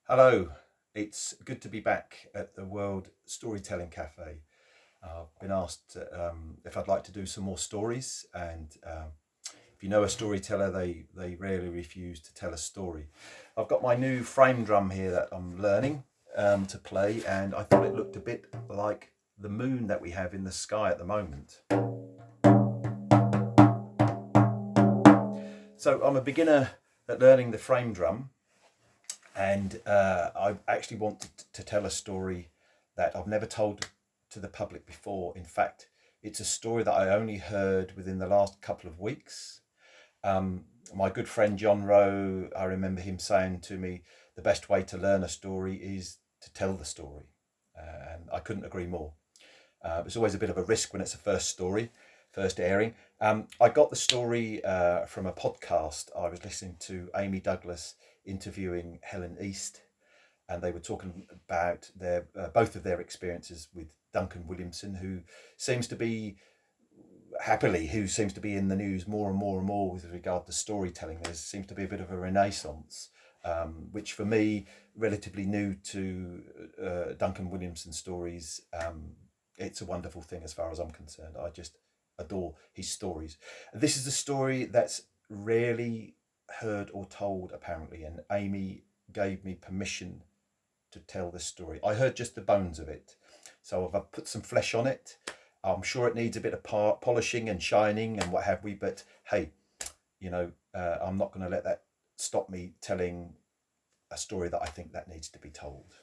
Hello, it's good to be back at the World Storytelling Cafe. I've been asked if I'd like to do some more stories, and if you know a storyteller, they rarely refuse to tell a story. I've got my new frame drum here that I'm learning to play, and I thought it looked a bit like the moon that we have in the sky at the moment. So I'm a beginner at learning the frame drum, and I actually wanted to tell a story that I've never told to the public before. In fact, it's a story that I only heard within the last couple of weeks. My good friend John Rowe, I remember him saying to me, the best way to learn a story is to tell the story. And I couldn't agree more. It's always a bit of a risk when it's a first story, first airing. I got the story from a podcast. I was listening to Amy Douglas interviewing Helen East, and they were talking about their both of their experiences with Duncan Williamson, who seems to be who seems to be in the news more and more and more with regard to storytelling. There seems to be a bit of a renaissance, which for me, relatively new to Duncan Williamson stories. It's a wonderful thing as far as I'm concerned. I just adore his stories. This is a story that's rarely heard or told, apparently, and Amy gave me permission to tell this story. I heard just the bones of it, so I've put some flesh on it. I'm sure it needs a bit of polishing and shining and what have we, but hey, I'm not going to let that stop me telling a story that I think that needs to be told.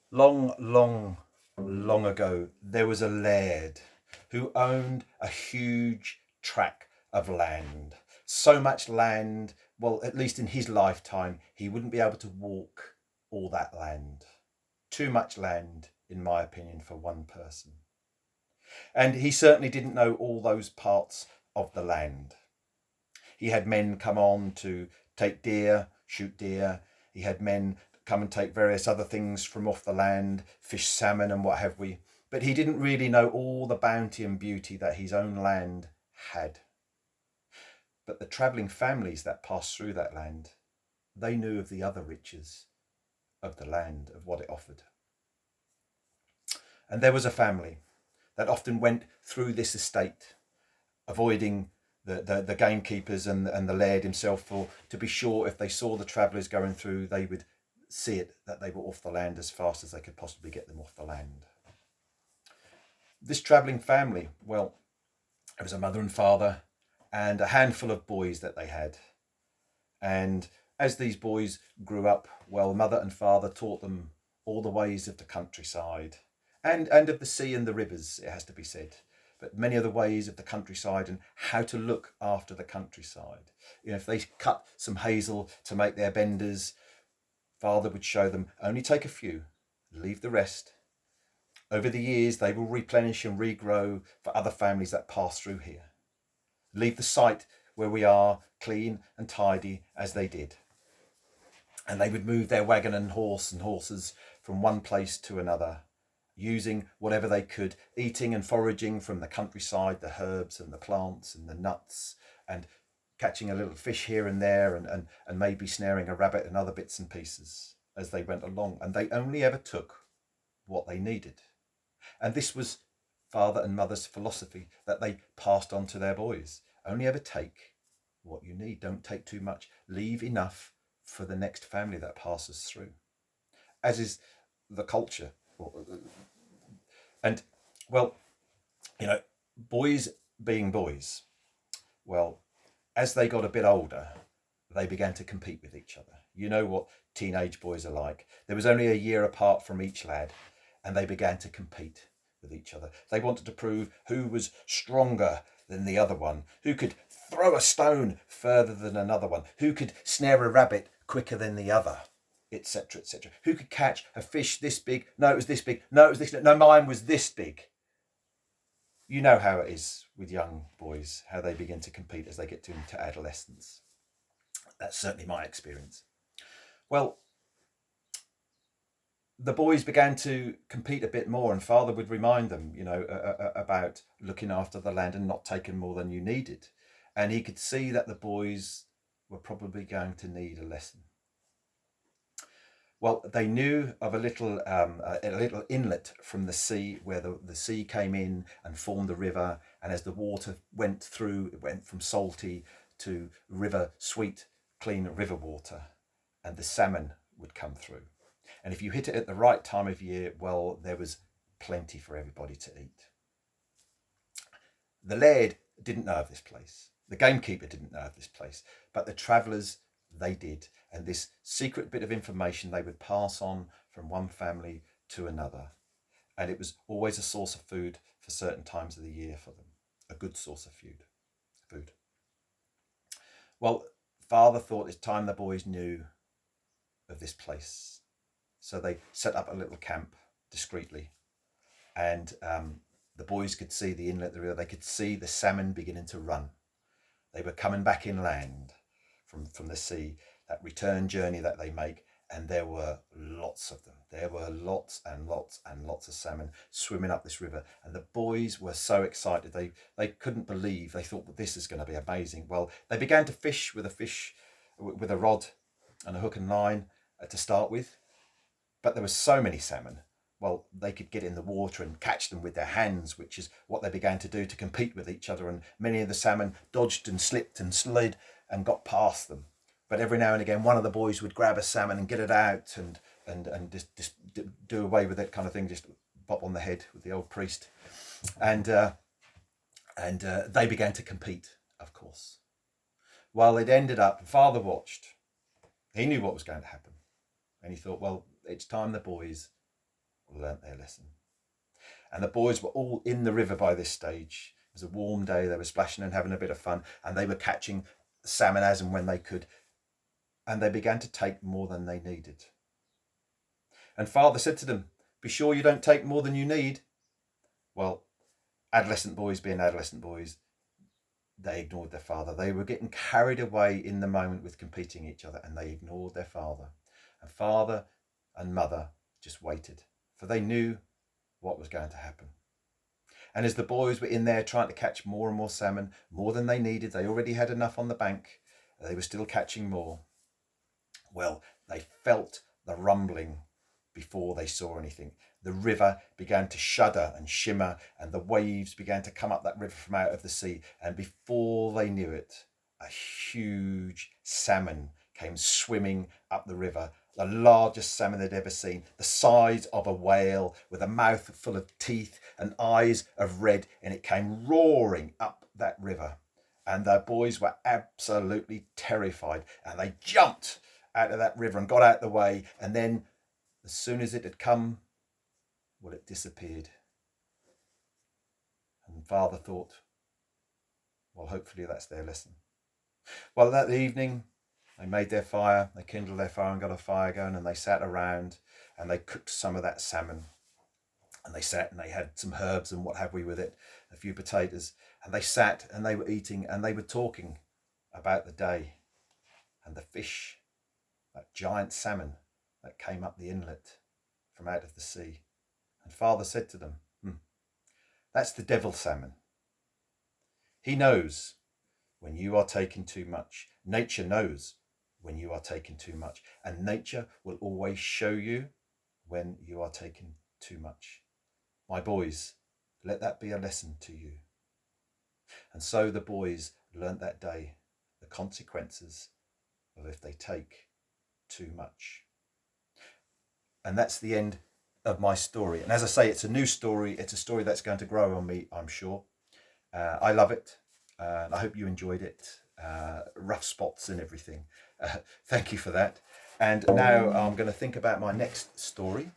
Long, long, long ago, there was a laird who owned a huge tract of land. So much land, well, at least in his lifetime, he wouldn't be able to walk all that land. Too much land, in my opinion, for one person. And he certainly didn't know all those parts of the land. He had men come on to take deer, shoot deer. He had men come and take various other things from off the land, fish salmon and what have we. But he didn't really know all the bounty and beauty that his own land had. But the travelling families that passed through that land, they knew of the other riches of the land, of what it offered. And there was a family that often went through this estate, avoiding the gamekeepers and the laird himself, for to be sure if they saw the travellers going through, they would see it that they were off the land as fast as they could possibly get them off the land. This travelling family, well, it was a mother and father and a handful of boys that they had. And as these boys grew up, well, mother and father taught them all the ways of the countryside and of the sea and the rivers, it has to be said, but many of the ways of the countryside and how to look after the countryside. If they cut some hazel to make their benders, father would show them only take a few, leave the rest. Over the years, they will replenish and regrow for other families that pass through here. Leave the site where we are clean and tidy as they did. And they would move their wagon and horses from one place to another, using whatever they could, eating and foraging from the countryside, the herbs and the plants and the nuts, and catching a little fish here and there, and maybe snaring a rabbit and other bits and pieces as they went along. And they only ever took what they needed. And this was father and mother's philosophy that they passed on to their boys. Only ever take what you need. Don't take too much. Leave enough for the next family that passes through. As is the culture. And, well, boys being boys, well, as they got a bit older, they began to compete with each other. You know what teenage boys are like. There was only a year apart from each lad, and they began to compete with each other. They wanted to prove who was stronger than the other one, who could throw a stone further than another one, who could snare a rabbit quicker than the other, etc., etc. Who could catch a fish this big? No, it was this big. No, it was this. No, mine was this big. You know how it is with young boys, how they begin to compete as they get into adolescence. That's certainly my experience. Well, the boys began to compete a bit more, and father would remind them, about looking after the land and not taking more than you needed. And he could see that the boys were probably going to need a lesson. Well, they knew of a little inlet from the sea where the sea came in and formed the river. And as the water went through, it went from salty to river, sweet, clean river water, and the salmon would come through. And if you hit it at the right time of year, well, there was plenty for everybody to eat. The laird didn't know of this place. The gamekeeper didn't know of this place, but the travellers, they did. And this secret bit of information they would pass on from one family to another. And it was always a source of food for certain times of the year for them, a good source of food. Well, father thought it's time the boys knew of this place. So they set up a little camp discreetly, and the boys could see the inlet of the river. They could see the salmon beginning to run. They were coming back inland from the sea, that return journey that they make, and there were lots of them. There were lots and lots and lots of salmon swimming up this river, and the boys were so excited. They couldn't believe. They thought, well, this is going to be amazing. Well, they began to fish with a rod and a hook and line to start with, but there were so many salmon. Well, they could get in the water and catch them with their hands, which is what they began to do to compete with each other. And many of the salmon dodged and slipped and slid and got past them. But every now and again, one of the boys would grab a salmon and get it out and just do away with it, kind of thing, just bop on the head with the old priest. And they began to compete, of course. Well, it ended up, father watched. He knew what was going to happen. And he thought, well, it's time the boys learnt their lesson. And the boys were all in the river by this stage. It was a warm day. They were splashing and having a bit of fun. And they were catching salmon as and when they could. And they began to take more than they needed. And father said to them, be sure you don't take more than you need. Well, adolescent boys being adolescent boys, they ignored their father. They were getting carried away in the moment with competing each other, and they ignored their father. And father and mother just waited, for they knew what was going to happen. And as the boys were in there trying to catch more and more salmon, more than they needed, they already had enough on the bank, they were still catching more. Well, they felt the rumbling before they saw anything. The river began to shudder and shimmer, and the waves began to come up that river from out of the sea. And before they knew it, a huge salmon came swimming up the river, the largest salmon they'd ever seen, the size of a whale, with a mouth full of teeth and eyes of red, and it came roaring up that river. And the boys were absolutely terrified, and they jumped out of that river and got out the way. And then as soon as it had come, well, it disappeared. And father thought, well, hopefully that's their lesson. Well, that evening, they made their fire, they kindled their fire and got a fire going, and they sat around and they cooked some of that salmon. And they sat and they had some herbs and what have we with it, a few potatoes. And they sat and they were eating and they were talking about the day and the fish, that giant salmon that came up the inlet from out of the sea. And father said to them, that's the devil salmon. He knows when you are taking too much. Nature knows when you are taking too much. And nature will always show you when you are taking too much. My boys, let that be a lesson to you. And so the boys learnt that day the consequences of if they take too much. And that's the end of my story. And as I say, it's a new story. It's a story that's going to grow on me, I'm sure. I love it. I hope you enjoyed it. Rough spots and everything. Thank you for that. And now I'm going to think about my next story.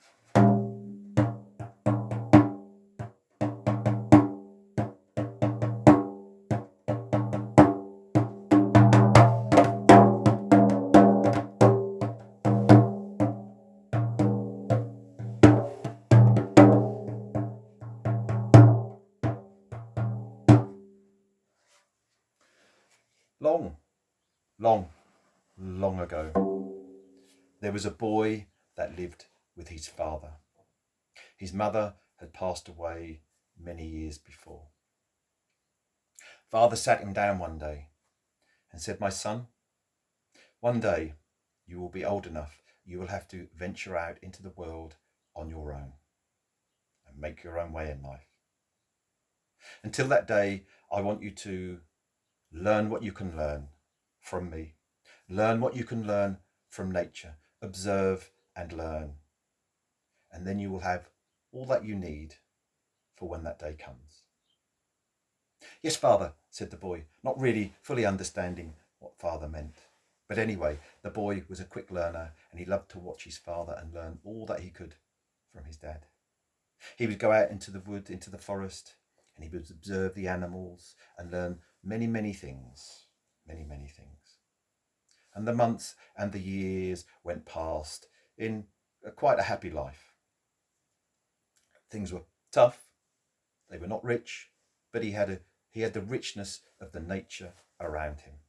long, long, long ago, there was a boy that lived with his father. His mother had passed away many years before. Father sat him down one day and said, "My son, one day you will be old enough, you will have to venture out into the world on your own and make your own way in life. Until that day, I want you to learn what you can learn from me. Learn what you can learn from nature. Observe and learn. And then you will have all that you need for when that day comes." "Yes, father," said the boy, not really fully understanding what father meant. But anyway, the boy was a quick learner and he loved to watch his father and learn all that he could from his dad. He would go out into the wood, into the forest, and he would observe the animals and learn many, many things, many, many things. And the months and the years went past in quite a happy life. Things were tough. They were not rich, but he had the richness of the nature around him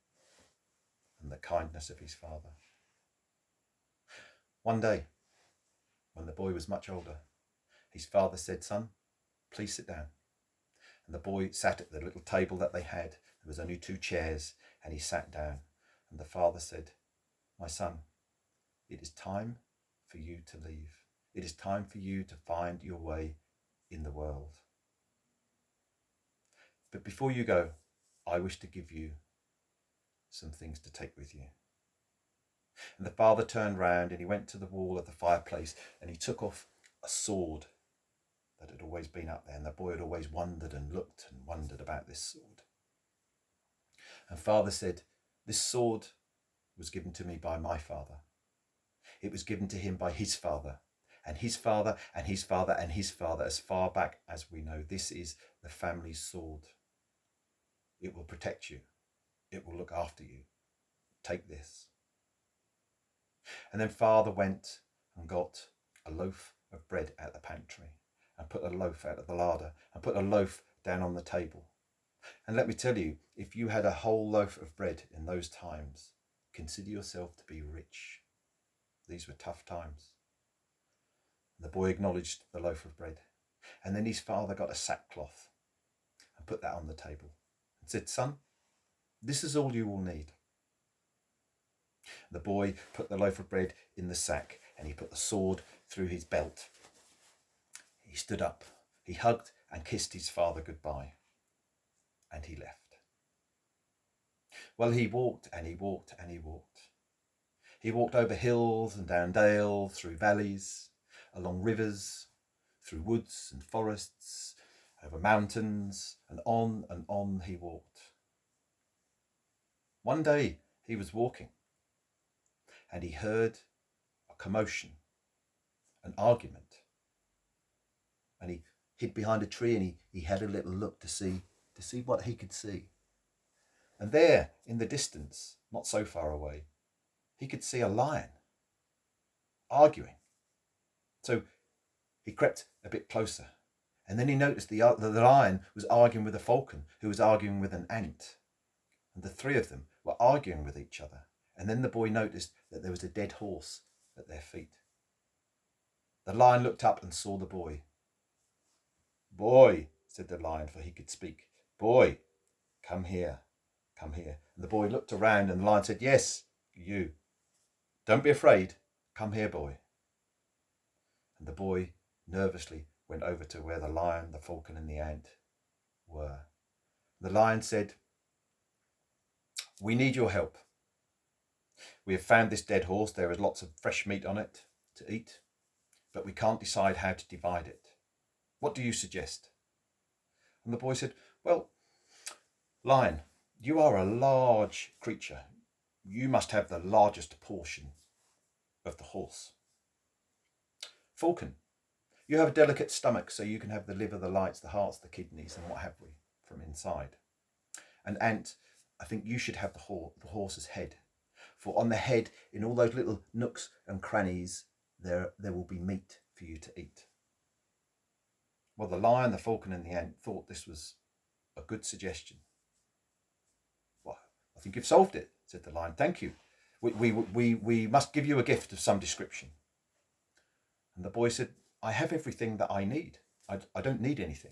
and the kindness of his father. One day, when the boy was much older, his father said, "Son, please sit down." And the boy sat at the little table that they had. There was only 2 chairs, and he sat down. And the father said, "My son, it is time for you to leave. It is time for you to find your way in the world. But before you go, I wish to give you some things to take with you." And the father turned round and he went to the wall of the fireplace and he took off a sword that had always been up there. And the boy had always wondered and looked and wondered about this sword. And father said, "This sword was given to me by my father. It was given to him by his father, and his father, and his father, and his father, as far back as we know. This is the family's sword. It will protect you. It will look after you. Take this." And then father went and got a loaf of bread out the pantry and put a loaf out of the larder and put a loaf down on the table. And let me tell you, if you had a whole loaf of bread in those times, consider yourself to be rich. These were tough times. And the boy acknowledged the loaf of bread. And then his father got a sackcloth and put that on the table and said, "Son, this is all you will need." The boy put the loaf of bread in the sack and he put the sword through his belt. He stood up, he hugged and kissed his father goodbye, and he left. Well, he walked and he walked and he walked. He walked over hills and down dale, through valleys, along rivers, through woods and forests, over mountains, and on he walked. One day he was walking and he heard a commotion, an argument. And he hid behind a tree and he had a little look to see what he could see. And there in the distance, not so far away, he could see a lion arguing. So he crept a bit closer. And then he noticed the lion was arguing with a falcon who was arguing with an ant. And the 3 of them were arguing with each other. And then the boy noticed that there was a dead horse at their feet. The lion looked up and saw the boy. "Boy," said the lion, for he could speak. "Boy, come here, come here." And the boy looked around and the lion said, "Yes, you. Don't be afraid. Come here, boy." And the boy nervously went over to where the lion, the falcon and the ant were. The lion said, "We need your help. We have found this dead horse. There is lots of fresh meat on it to eat, but we can't decide how to divide it. What do you suggest?" And the boy said, "Well, lion, you are a large creature. You must have the largest portion of the horse. Falcon, you have a delicate stomach, so you can have the liver, the lights, the hearts, the kidneys, and what have we from inside. And ant, I think you should have the horse's head. For on the head, in all those little nooks and crannies, there will be meat for you to eat." Well, the lion, the falcon and the ant thought this was a good suggestion. Well, I think you've solved it, said the lion. Thank you. We must give you a gift of some description. And the boy said, I have everything that I need. I don't need anything.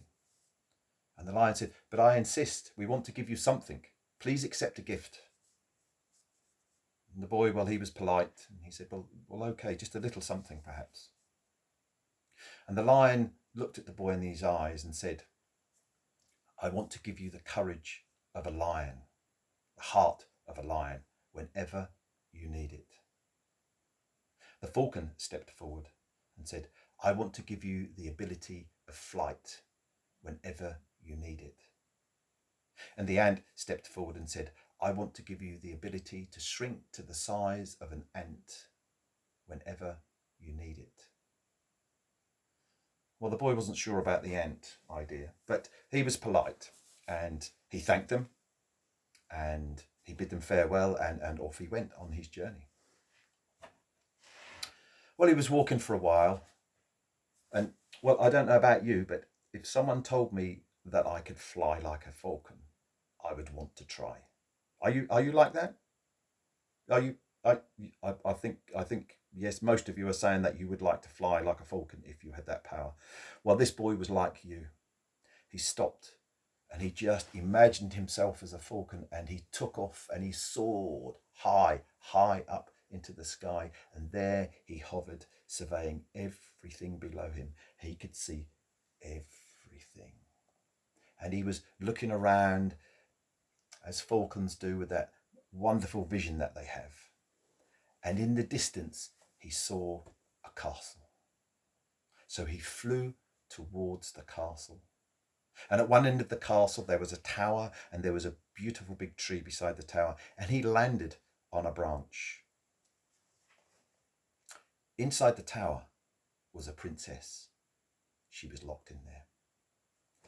And the lion said, but I insist. We want to give you something. Please accept a gift. And the boy, well, he was polite. And he said, well, okay, just a little something perhaps. And the lion looked at the boy in his eyes and said, I want to give you the courage of a lion, the heart of a lion, whenever you need it. The falcon stepped forward and said, I want to give you the ability of flight whenever you need it. And the ant stepped forward and said, I want to give you the ability to shrink to the size of an ant whenever you need it. Well, the boy wasn't sure about the ant idea, but he was polite and he thanked them and he bid them farewell and off he went on his journey. Well, he was walking for a while and, well, I don't know about you, but if someone told me that I could fly like a falcon, I would want to try. Are you like that? Are you? I think yes, most of you are saying that you would like to fly like a falcon if you had that power. Well, this boy was like you. He stopped and he just imagined himself as a falcon and he took off and he soared high up into the sky, and there he hovered, surveying everything below him. He could see everything. And he was looking around as falcons do with that wonderful vision that they have. And in the distance, he saw a castle. So he flew towards the castle. And at one end of the castle, there was a tower and there was a beautiful big tree beside the tower. And he landed on a branch. Inside the tower was a princess. She was locked in there.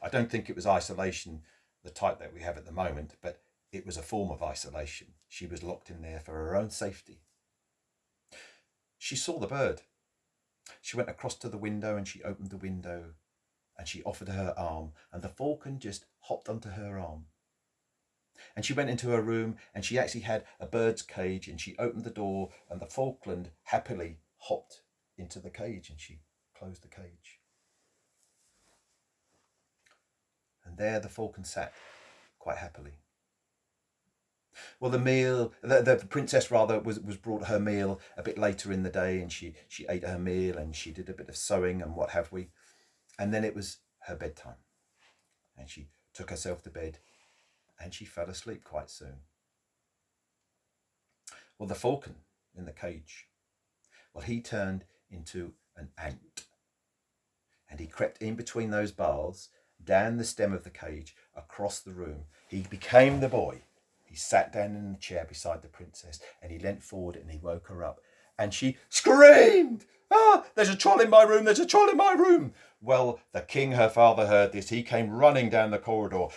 I don't think it was isolation, the type that we have at the moment, but it was a form of isolation. She was locked in there for her own safety. She saw the bird. She went across to the window and she opened the window and she offered her arm, and the falcon just hopped onto her arm. And she went into her room and she actually had a bird's cage, and she opened the door and the falcon happily hopped into the cage and she closed the cage. And there the falcon sat quite happily. Well, the princess rather was brought her meal a bit later in the day, and she ate her meal and she did a bit of sewing and what have we. And then it was her bedtime and she took herself to bed and she fell asleep quite soon. Well, the falcon in the cage, well, he turned into an ant and he crept in between those bars, down the stem of the cage, across the room. He became the boy. He sat down in the chair beside the princess and he leant forward and he woke her up and she screamed, "Ah, there's a troll in my room, there's a troll in my room." Well, the king, her father, heard this. He came running down the corridor.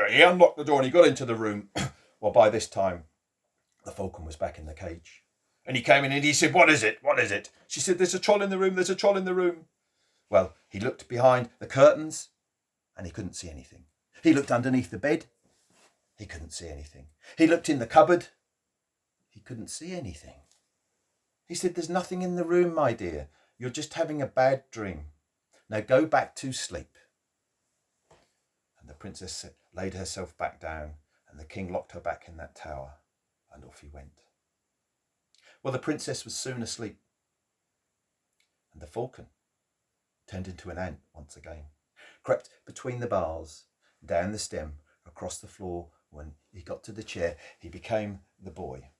He unlocked the door and he got into the room. Well, by this time, the falcon was back in the cage. And he came in and he said, "What is it? What is it?" She said, "There's a troll in the room, there's a troll in the room." Well, he looked behind the curtains and he couldn't see anything. He looked underneath the bed. He couldn't see anything. He looked in the cupboard. He couldn't see anything. He said, "There's nothing in the room, my dear. You're just having a bad dream. Now go back to sleep." And the princess laid herself back down and the king locked her back in that tower and off he went. Well, the princess was soon asleep and the falcon turned into an ant once again, crept between the bars, down the stem, across the floor. When he got to the chair, he became the boy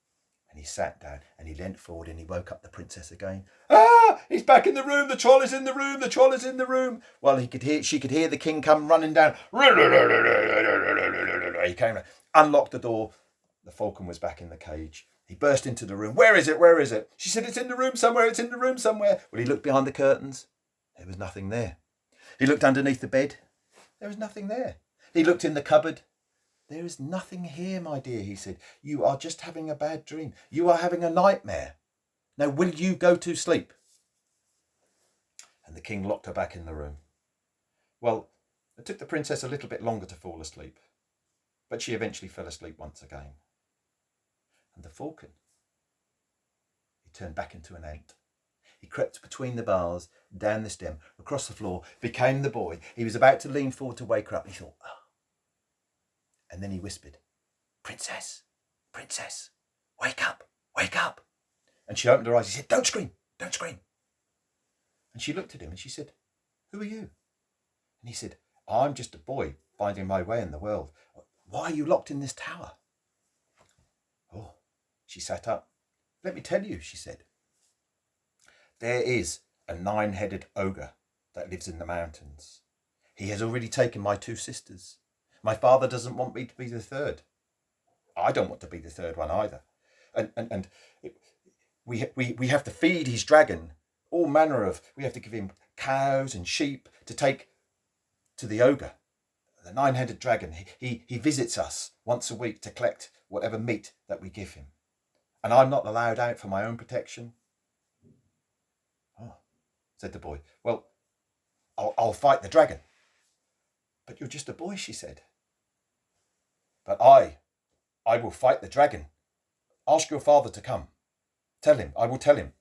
and he sat down and he leant forward and he woke up the princess again. "Ah, he's back in the room, the troll is in the room, the troll is in the room." Well, she could hear the king come running down. He came, unlocked the door. The falcon was back in the cage. He burst into the room. "Where is it? Where is it?" She said, "It's in the room somewhere, it's in the room somewhere." Well, he looked behind the curtains. There was nothing there. He looked underneath the bed. There was nothing there. He looked in the cupboard. "There is nothing here, my dear," he said. "You are just having a bad dream. You are having a nightmare. Now, will you go to sleep?" And the king locked her back in the room. Well, it took the princess a little bit longer to fall asleep. but she eventually fell asleep once again. And the falcon, he turned back into an ant. He crept between the bars, down the stem, across the floor, became the boy. He was about to lean forward to wake her up. He thought, oh. And then he whispered, Princess, Princess, wake up, wake up. And she opened her eyes. He said, don't scream, don't scream. And she looked at him and she said, who are you? And he said, I'm just a boy finding my way in the world. Why are you locked in this tower? Oh, she sat up. Let me tell you, she said. There is a 9-headed ogre that lives in the mountains. He has already taken my 2 sisters. My father doesn't want me to be the third. I don't want to be the third one either. And we have to feed his dragon all manner of, we have to give him cows and sheep to take to the ogre. The 9-headed dragon, he visits us once a week to collect whatever meat that we give him. And I'm not allowed out for my own protection. Oh, said the boy. Well, I'll fight the dragon. But you're just a boy, she said. But I will fight the dragon. Ask your father to come. Tell him, I will tell him.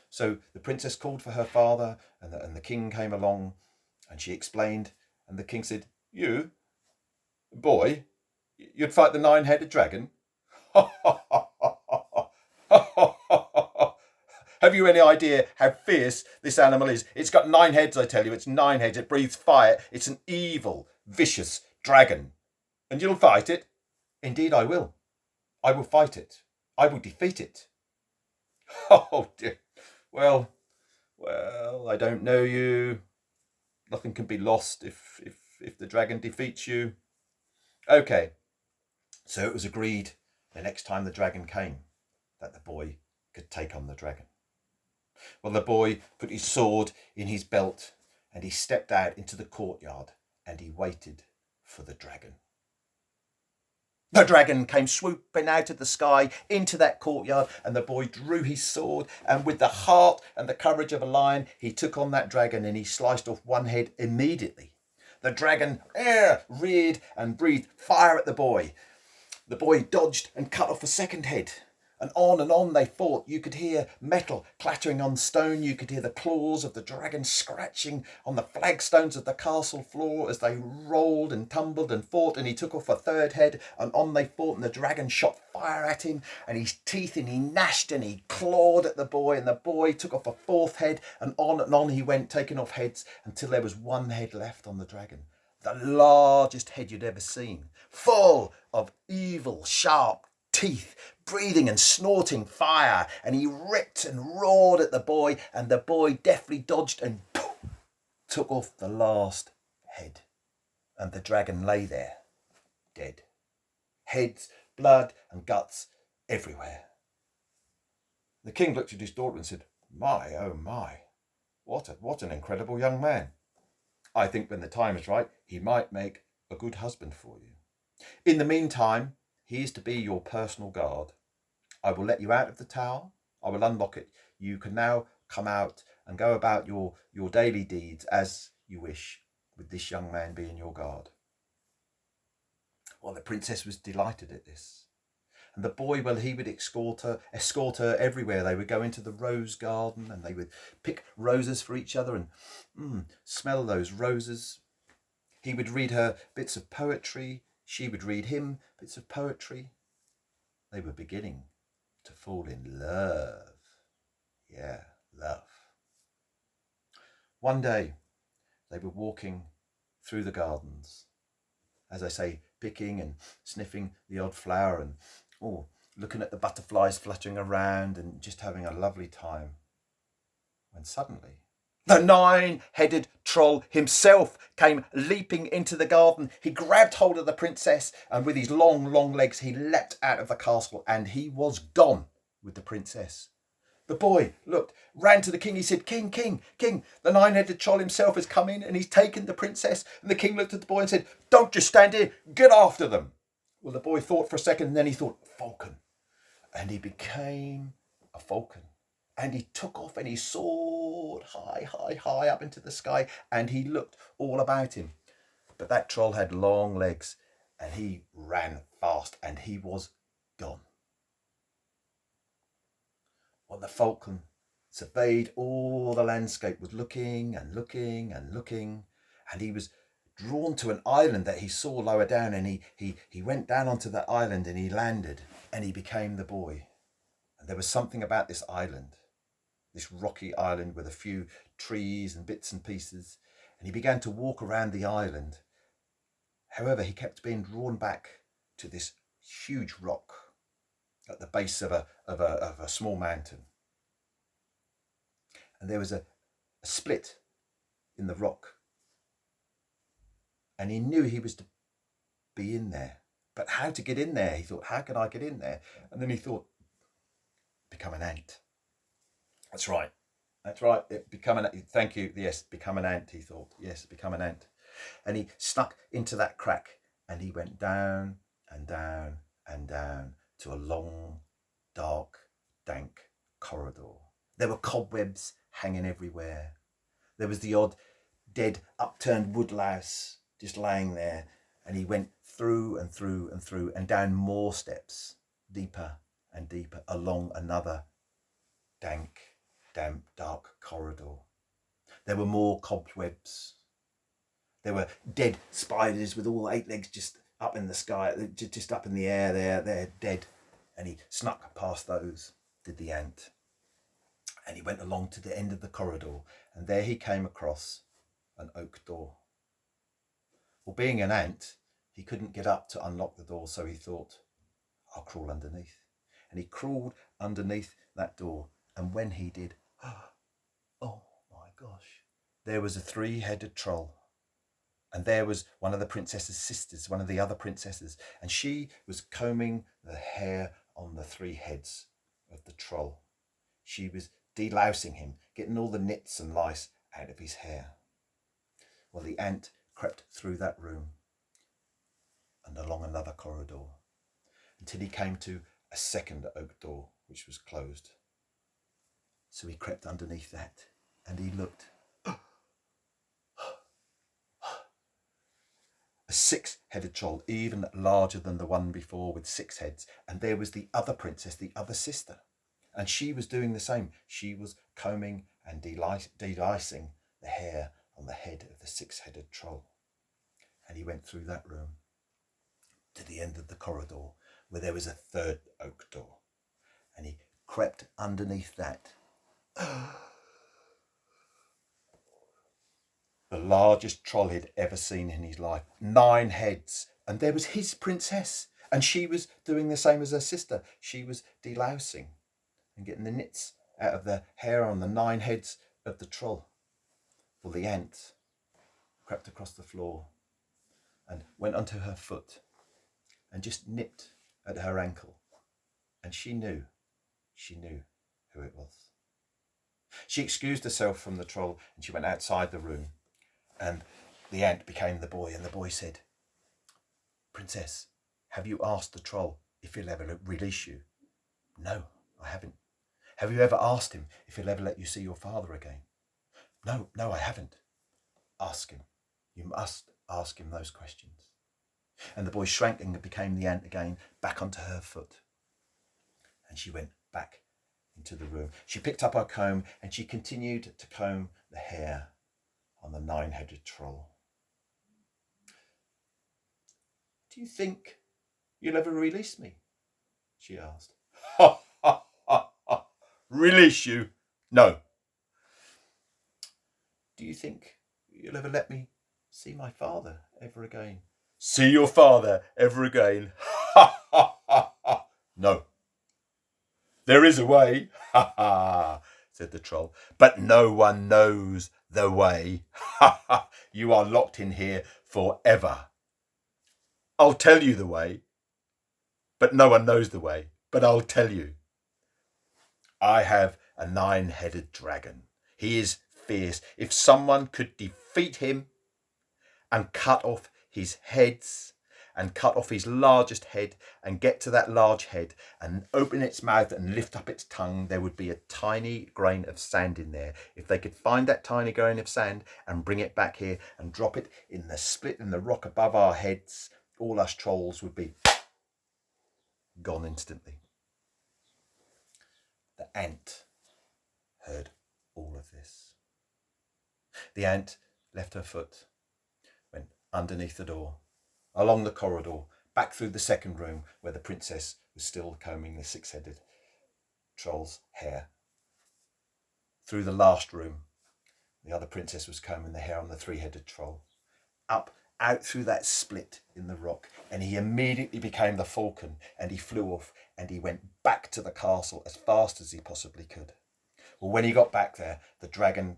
So the princess called for her father, and the king came along, and she explained, and the king said, you, boy, you'd fight the 9-headed dragon? Have you any idea how fierce this animal is? It's got 9 heads, I tell you. It's 9 heads. It breathes fire. It's an evil, vicious dragon. And you'll fight it? Indeed I will. I will fight it. I will defeat it. Oh dear. Well, I don't know you. Nothing can be lost if the dragon defeats you. Okay. So it was agreed the next time the dragon came that the boy could take on the dragon. Well, the boy put his sword in his belt and he stepped out into the courtyard and he waited for the dragon. The dragon came swooping out of the sky into that courtyard, and the boy drew his sword, and with the heart and the courage of a lion, he took on that dragon and he sliced off one head immediately. The dragon reared and breathed fire at the boy. The boy dodged and cut off a second head. And on they fought. You could hear metal clattering on stone. You could hear the claws of the dragon scratching on the flagstones of the castle floor as they rolled and tumbled and fought. And he took off a third head, and on they fought, and the dragon shot fire at him, and his teeth, and he gnashed and he clawed at the boy, and the boy took off a fourth head, and on he went, taking off heads until there was one head left on the dragon. The largest head you'd ever seen, full of evil, sharp teeth, breathing and snorting fire, and he ripped and roared at the boy, and the boy deftly dodged and took off the last head, and the dragon lay there, dead. Heads, blood and guts everywhere. The king looked at his daughter and said, my, oh my, what an incredible young man. I think when the time is right, he might make a good husband for you. In the meantime, he is to be your personal guard. I will let you out of the tower. I will unlock it. You can now come out and go about your daily deeds as you wish, with this young man being your guard. Well, the princess was delighted at this. And the boy, well, he would escort her everywhere. They would go into the rose garden and they would pick roses for each other and smell those roses. He would read her bits of poetry. She would read him bits of poetry. They were beginning to fall in love. Yeah, love. One day, they were walking through the gardens, as I say, picking and sniffing the odd flower and looking at the butterflies fluttering around and just having a lovely time. When suddenly, the 9-headed troll himself came leaping into the garden. He grabbed hold of the princess, and with his long legs, he leapt out of the castle, and he was gone with the princess. The boy looked, ran to the king. He said, King, the 9-headed troll himself has come in and he's taken the princess. And the king looked at the boy and said, don't just stand here, get after them. Well, the boy thought for a second, and then he thought, falcon. And he became a falcon. And he took off and he soared high up into the sky, and he looked all about him. But that troll had long legs, and he ran fast, and he was gone. Well, the falcon surveyed all the landscape, was looking and looking and looking, and he was drawn to an island that he saw lower down, and he went down onto that island, and he landed, and he became the boy. And there was something about this island, this rocky island with a few trees and bits and pieces, and he began to walk around the island. However, he kept being drawn back to this huge rock at the base of a small mountain. And there was a split in the rock. And he knew he was to be in there. But how to get in there? He thought, how can I get in there? And then he thought, become an ant. That's right. That's right. Thank you. Yes, become an ant, he thought. Yes, become an ant. And he snuck into that crack, and he went down and down and down to a long, dark, dank corridor. There were cobwebs hanging everywhere. There was the odd dead upturned woodlouse just laying there, and he went through and through and through and down more steps, deeper and deeper, along another dank, damp, dark corridor. There were more cobwebs. There were dead spiders with all 8 legs just up in the sky, just up in the air. They're dead. And he snuck past those, did the ant. And he went along to the end of the corridor, and there he came across an oak door. Well, being an ant, he couldn't get up to unlock the door, so he thought, I'll crawl underneath. And he crawled underneath that door, and when he did, oh my gosh, there was a 3-headed troll. And there was one of the princess's sisters, one of the other princesses, and she was combing the hair on the 3 heads of the troll. She was delousing him, getting all the nits and lice out of his hair. Well, the ant crept through that room and along another corridor until he came to a 2nd oak door, which was closed. So he crept underneath that, and he looked. A 6-headed troll, even larger than the one before, with 6 heads. And there was the other princess, the other sister. And she was doing the same. She was combing and delicing the hair on the head of the 6-headed troll. And he went through that room to the end of the corridor, where there was a 3rd oak door. And he crept underneath that. The largest troll he'd ever seen in his life. 9 heads. And there was his princess. And she was doing the same as her sister. She was delousing and getting the nits out of the hair on the 9 heads of the troll. Well, the ant crept across the floor and went onto her foot and just nipped at her ankle. And she knew who it was. She excused herself from the troll, and she went outside the room. And the ant became the boy, and the boy said, Princess, have you asked the troll if he'll ever release you? No, I haven't. Have you ever asked him if he'll ever let you see your father again? No, I haven't. Ask him. You must ask him those questions. And the boy shrank and became the ant again, back onto her foot. And she went back into the room. She picked up her comb, and she continued to comb the hair on the 9-headed troll. Do you think you'll ever release me? She asked. Ha, ha, ha, ha. Release you? No. Do you think you'll ever let me see my father ever again? See your father ever again? Ha, ha, ha, ha. No. There is a way, ha ha, said the troll, but no one knows the way. Ha ha, you are locked in here forever. I'll tell you the way, but no one knows the way, but I'll tell you. I have a 9-headed dragon. He is fierce. If someone could defeat him and cut off his heads and cut off his largest head and get to that large head and open its mouth and lift up its tongue, there would be a tiny grain of sand in there. If they could find that tiny grain of sand and bring it back here and drop it in the split in the rock above our heads, all us trolls would be gone instantly. The ant heard all of this. The ant left her foot, went underneath the door, along the corridor, back through the second room where the princess was still combing the six-headed troll's hair. Through the last room, the other princess was combing the hair on the three-headed troll. Up, out through that split in the rock, and he immediately became the falcon, and he flew off, and he went back to the castle as fast as he possibly could. Well, when he got back there, the dragon,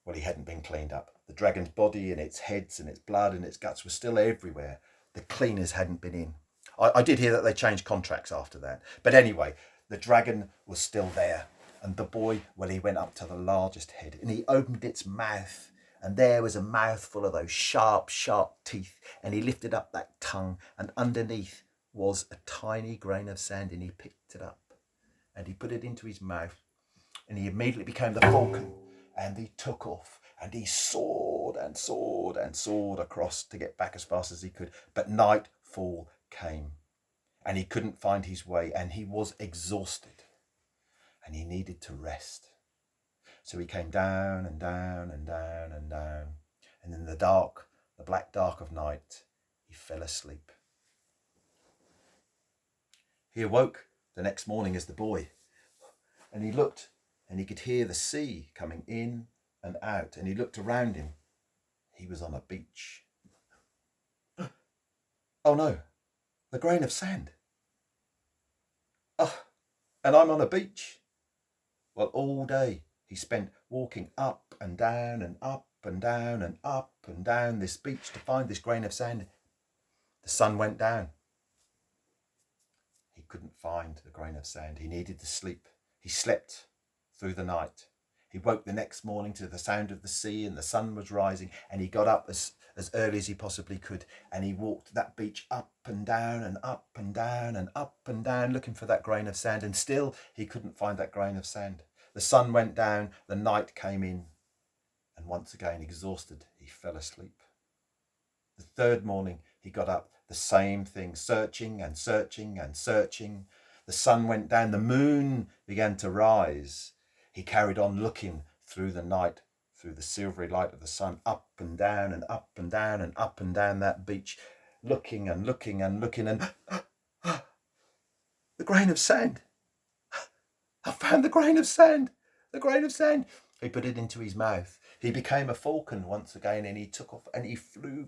well, he hadn't been cleaned up. The dragon's body and its heads and its blood and its guts were still everywhere. The cleaners hadn't been in. I did hear that they changed contracts after that. But anyway, the dragon was still there. And the boy, well, he went up to the largest head and he opened its mouth. And there was a mouthful of those sharp, sharp teeth. And he lifted up that tongue. And underneath was a tiny grain of sand. And he picked it up. And he put it into his mouth. And he immediately became the falcon. And he took off. And he soared and soared and soared across to get back as fast as he could. But nightfall came. And he couldn't find his way. And he was exhausted. And he needed to rest. So he came down and down and down and down. And in the dark, the black dark of night, he fell asleep. He awoke the next morning as the boy. And he looked and he could hear the sea coming in and out. And he looked around him. He was on a beach. Oh no, the grain of sand. Oh, and I'm on a beach. Well, all day he spent walking up and down and up and down and up and down this beach to find this grain of sand. The sun went down. He couldn't find the grain of sand. He needed to sleep. He slept through the night. He woke the next morning to the sound of the sea and the sun was rising, and he got up as early as he possibly could, and he walked that beach up and down and up and down and up and down looking for that grain of sand, and still he couldn't find that grain of sand. The sun went down, the night came in, and once again, exhausted, he fell asleep. The third morning, he got up, the same thing, searching and searching and searching. The sun went down, the moon began to rise. He carried on looking through the night, through the silvery light of the sun, up and down and up and down and up and down that beach, looking and looking and looking, and the grain of sand. I found the grain of sand, the grain of sand. He put it into his mouth. He became a falcon once again, and he took off and he flew